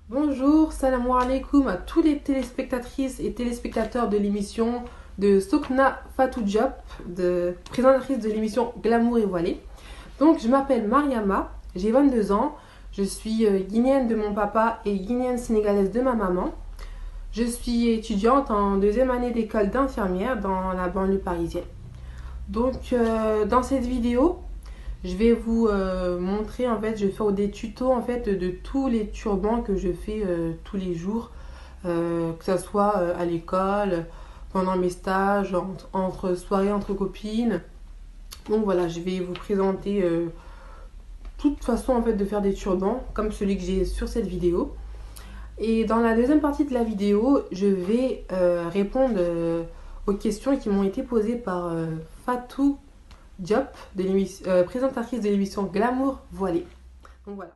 Bonjour, salam alaikum à tous les téléspectatrices et téléspectateurs de l'émission de Sokna Fatou Diop, présentatrice de l'émission Glamour et Voilé. Donc, je m'appelle Mariama, j'ai 22 ans, je suis guinéenne de mon papa et guinéenne sénégalaise de ma maman. Je suis étudiante en deuxième année d'école d'infirmière dans la banlieue parisienne. Donc, dans cette vidéo, je vais vous montrer, en fait, je vais faire des tutos en fait de tous les turbans que je fais tous les jours, que ce soit à l'école, pendant mes stages, entre soirées, entre copines. Donc voilà, je vais vous présenter toute façon en fait de faire des turbans comme celui que j'ai sur cette vidéo. Et dans la deuxième partie de la vidéo, je vais répondre aux questions qui m'ont été posées par Fatou Diop, présentatrice de l'émission Glamour Voilé. Donc voilà.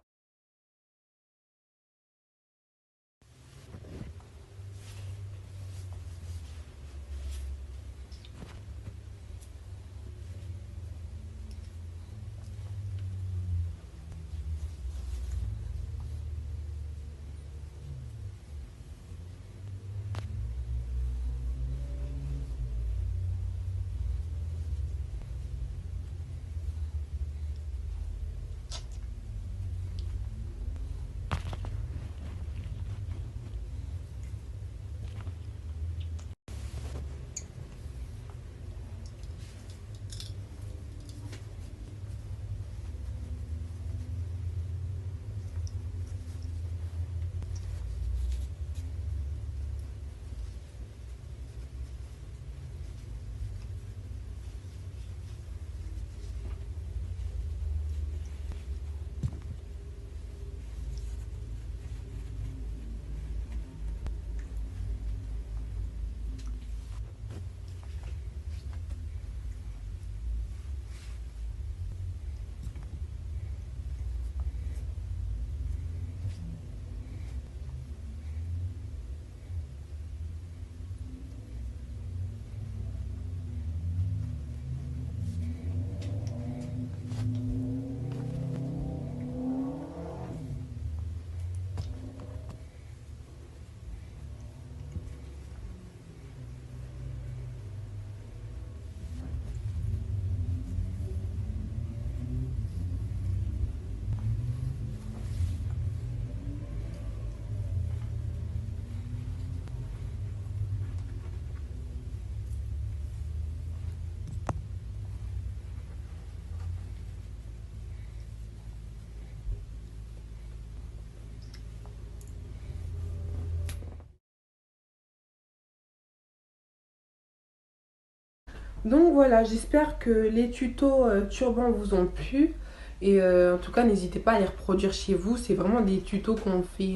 Donc voilà, j'espère que les tutos turbans vous ont plu. Et en tout cas, n'hésitez pas à les reproduire chez vous. C'est vraiment des tutos qu'on fait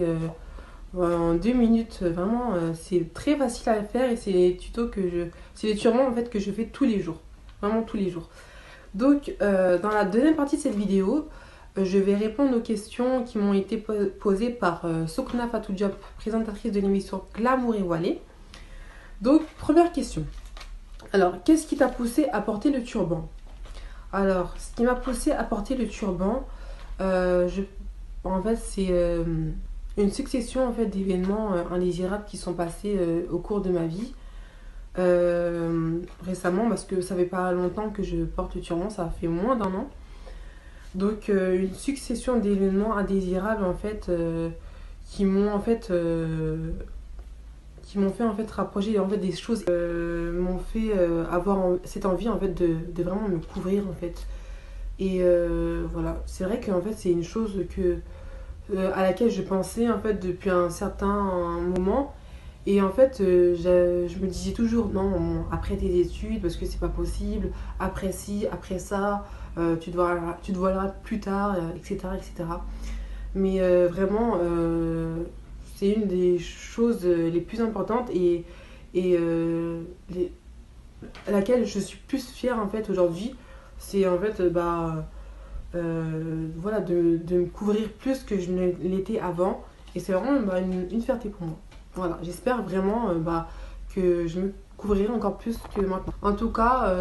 en 2 minutes. Vraiment, c'est très facile à faire et c'est les tutos c'est les turbans en fait que je fais tous les jours. Vraiment tous les jours. Donc, dans la deuxième partie de cette vidéo, je vais répondre aux questions qui m'ont été posées par Sokna Fatou Diop, présentatrice de l'émission Glamour et Voilé. Donc, première question. Alors, qu'est-ce qui t'a poussé à porter le turban? Alors, ce qui m'a poussé à porter le turban, euh, je- en fait, c'est une succession en fait, d'événements indésirables qui sont passés au cours de ma vie. Récemment, parce que ça fait pas longtemps que je porte le turban, ça fait moins d'un an. Donc, une succession d'événements indésirables en fait, qui m'ont en fait qui m'ont fait en fait rapprocher en fait des choses m'ont fait avoir cette envie en fait de vraiment me couvrir en fait. Et voilà, c'est vrai qu'en fait c'est une chose à laquelle je pensais en fait depuis un certain moment. Et en fait je me disais toujours non, après tes études parce que c'est pas possible, après ci, après ça, tu te voileras plus tard, etc., etc. Mais vraiment, c'est une des choses les plus importantes et laquelle je suis plus fière en fait aujourd'hui. C'est en fait voilà, de me couvrir plus que je ne l'étais avant. Et c'est vraiment une fierté pour moi. Voilà, j'espère vraiment que je me couvrirai encore plus que maintenant. En tout cas,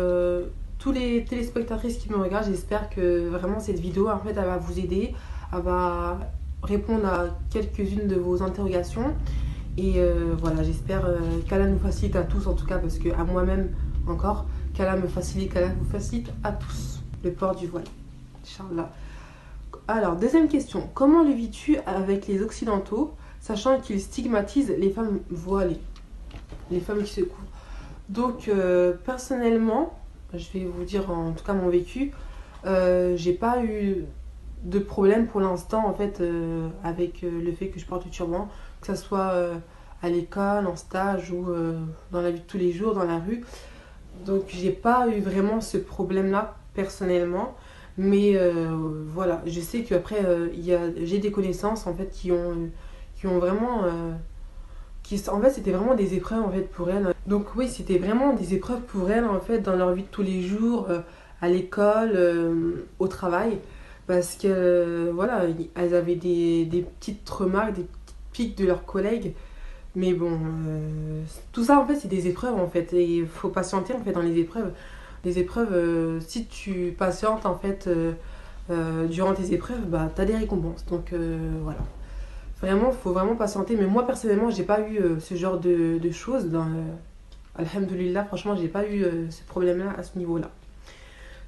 tous les téléspectatrices qui me regardent, j'espère que vraiment cette vidéo en fait elle va vous aider, elle va répondre à quelques-unes de vos interrogations. Et voilà, j'espère qu'Allah nous facilite à tous en tout cas, parce que à moi-même encore, qu'Allah me facilite, qu'Allah vous facilite à tous le port du voile. Inch'Allah. Alors, deuxième question. Comment le vis-tu avec les Occidentaux, sachant qu'ils stigmatisent les femmes voilées, les femmes qui se couvrent? Donc, personnellement, je vais vous dire en tout cas mon vécu, j'ai pas eu de problème pour l'instant en fait avec le fait que je porte le turban, que ce soit à l'école, en stage ou dans la vie de tous les jours, dans la rue. Donc, j'ai pas eu vraiment ce problème-là personnellement. Mais voilà, je sais qu'après, j'ai des connaissances en fait qui ont vraiment... en fait, c'était vraiment des épreuves en fait pour elles. Donc oui, c'était vraiment des épreuves pour elles en fait dans leur vie de tous les jours, à l'école, au travail. Parce que voilà, elles avaient des petites remarques, des petites piques de leurs collègues. Mais bon, tout ça en fait, c'est des épreuves en fait. Et il faut patienter en fait dans les épreuves. Les épreuves, si tu patientes en fait durant tes épreuves, bah t'as des récompenses. Donc voilà. Vraiment, faut vraiment patienter. Mais moi personnellement, j'ai pas eu ce genre de choses. Alhamdoulilah, franchement, j'ai pas eu ce problème-là à ce niveau-là.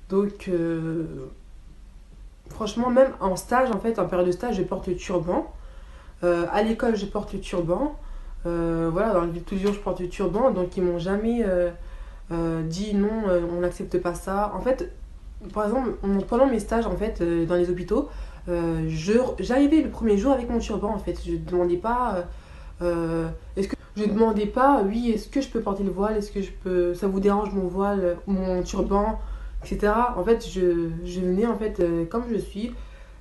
Donc franchement, même en stage, en fait, en période de stage, je porte le turban. À l'école, je porte le turban. Voilà, dans la vie de tous les jours, je porte le turban. Donc ils m'ont jamais dit non, on n'accepte pas ça. En fait, par exemple, pendant mes stages en fait, dans les hôpitaux, j'arrivais le premier jour avec mon turban en fait. Je ne demandais pas, je demandais pas, oui, est-ce que je peux porter le voile, est-ce que ça vous dérange mon voile, mon turban, etc. En fait, je venais en fait comme je suis,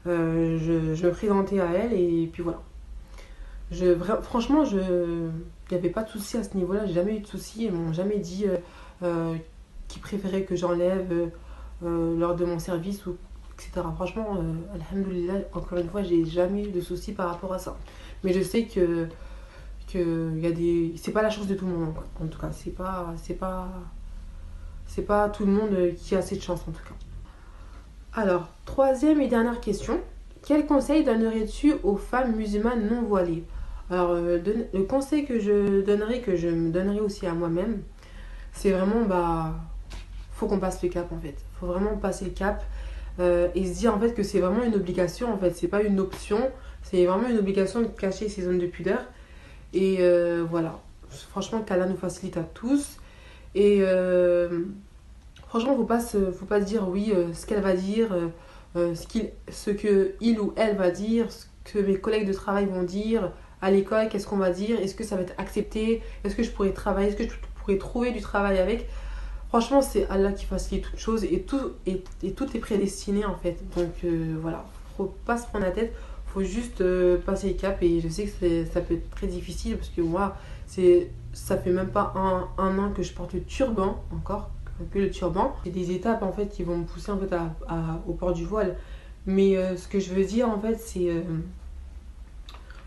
je me présentais à elle et puis voilà. Franchement, il n'y avait pas de souci à ce niveau-là, j'ai jamais eu de souci, ils m'ont jamais dit qu'ils préféraient que j'enlève lors de mon service ou etc. Franchement, alhamdoulilah, encore une fois, j'ai jamais eu de soucis par rapport à ça. Mais je sais que y a c'est pas la chance de tout le monde, quoi. En tout cas, c'est pas tout le monde qui a cette chance en tout cas. Alors, troisième et dernière question. Quel conseil donnerais-tu aux femmes musulmanes non voilées? Alors, le conseil que je donnerais, que je me donnerais aussi à moi-même, c'est vraiment, faut qu'on passe le cap en fait. Faut vraiment passer le cap et se dire en fait que c'est vraiment une obligation en fait. C'est pas une option, c'est vraiment une obligation de cacher ses zones de pudeur. Et voilà. Franchement, qu'Allah nous facilite à tous. Et franchement, faut pas se dire oui, ce qu'elle va dire, ce que il ou elle va dire, ce que mes collègues de travail vont dire. À l'école, qu'est-ce qu'on va dire? Est-ce que ça va être accepté? Est-ce que je pourrais travailler? Est-ce que je pourrais trouver du travail avec? Franchement, c'est Allah qui facilite toutes choses et tout est prédestiné en fait. Donc voilà, faut pas se prendre la tête, faut juste passer les caps. Et je sais que ça peut être très difficile parce que moi, ça fait même pas un an que je porte le turban encore, que le turban. C'est des étapes en fait qui vont me pousser en fait au port du voile. Mais ce que je veux dire en fait, c'est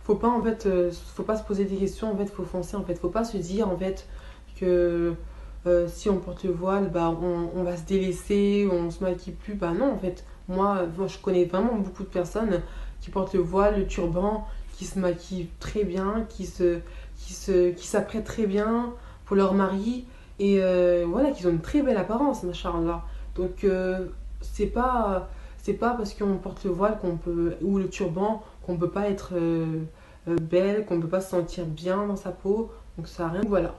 faut pas se poser des questions en fait, faut foncer en fait, faut pas se dire en fait que si on porte le voile, on va se délaisser, on se maquille plus. Non en fait, moi je connais vraiment beaucoup de personnes qui portent le voile, le turban, qui se maquillent très bien, qui s'apprêtent très bien pour leur mari et voilà, qu'ils ont une très belle apparence, machallah. Donc c'est pas parce qu'on porte le voile ou le turban qu'on peut pas être belle, qu'on peut pas se sentir bien dans sa peau. Donc ça a rien. Voilà.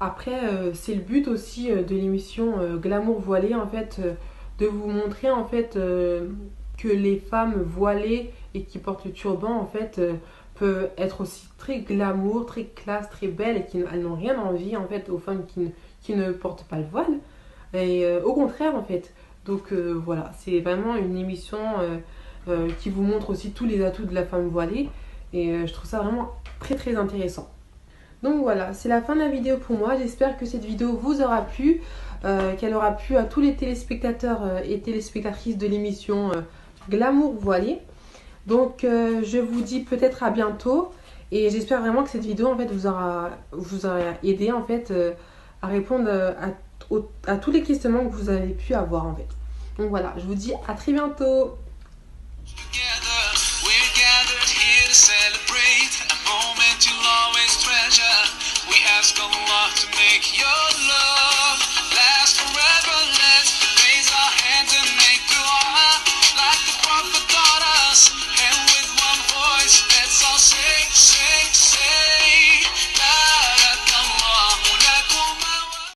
Après, c'est le but aussi de l'émission Glamour voilée en fait, de vous montrer en fait que les femmes voilées et qui portent le turban en fait peuvent être aussi très glamour, très classe, très belles et qu'elles n'ont rien envie en fait aux femmes qui ne portent pas le voile. Et au contraire en fait. Donc voilà, c'est vraiment une émission qui vous montre aussi tous les atouts de la femme voilée et je trouve ça vraiment très très intéressant. Donc voilà, c'est la fin de la vidéo pour moi. J'espère que cette vidéo vous aura plu, qu'elle aura plu à tous les téléspectateurs et téléspectatrices de l'émission Glamour voilée. Donc je vous dis peut-être à bientôt et j'espère vraiment que cette vidéo en fait vous aura aidé en fait à répondre à tous les questionnements que vous avez pu avoir en fait. Donc voilà, je vous dis à très bientôt. Together, we're gathered to make